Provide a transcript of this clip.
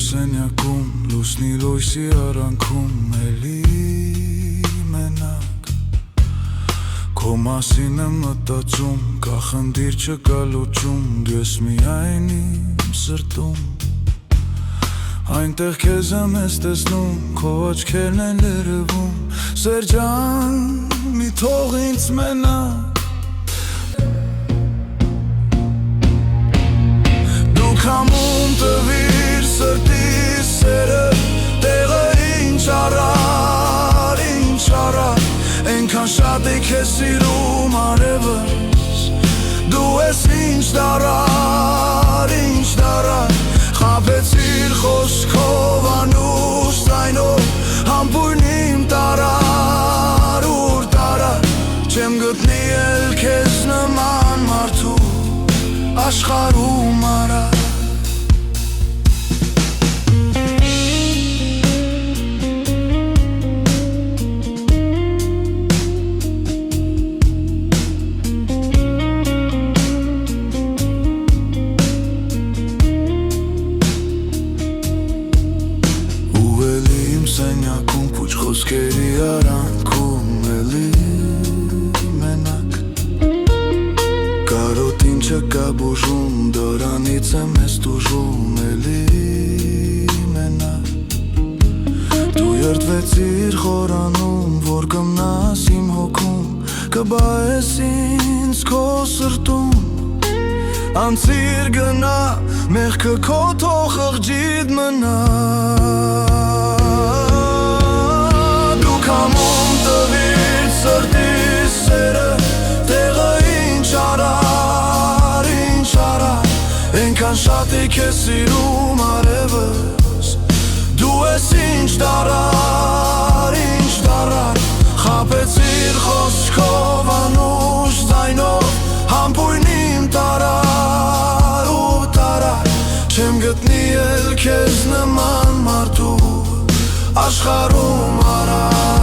սենյակում, լուսնի լույսի արանքում, էլի մենակ Քո մասին եմ մտածում, կախնդիր չկա լուծում, դու ես միայն իմ սրտում Այնտեղ քեզ եմ ես տեսնում, քո աչքերն են լրվում Սեր ջան, մի թող ինձ մենակ Դու քամում տվիր սրտիս սերը Տեղը ինչ արար, Ենքան շատ է քեզ սիրում արևս Դու ես ինչ դարար Խաբեցիր խոսքով անուշ ձայնով Համբույրն իմ տարար ուր տարար Չեմ գտնի էլ քեզ նման մարդու աշխարհում արար Սենյակում փուչ խոսքերի արանքում էլի մենակ Կարոտին չկա բուժում, դրանից եմ ես տուժում էլի մենակ Դու երդվեցիր խորանում, որ կմնաս իմ հոգում Կբայես ինձ քո սրտում Անցիր գնա, մեղքը քո թող խղճիդ մնա Քամում տվիր սրտիս սերը Տեղը ինչ արար Ենքան շատ է քեզ սիրում արևս Դու ես ինչ դարար Խաբեցիր խոսքով անուշ ձայնով Համբույրն իմ տարար ու տարար Չեմ գտնի էլ քեզ նման մարդու աշխարհում արար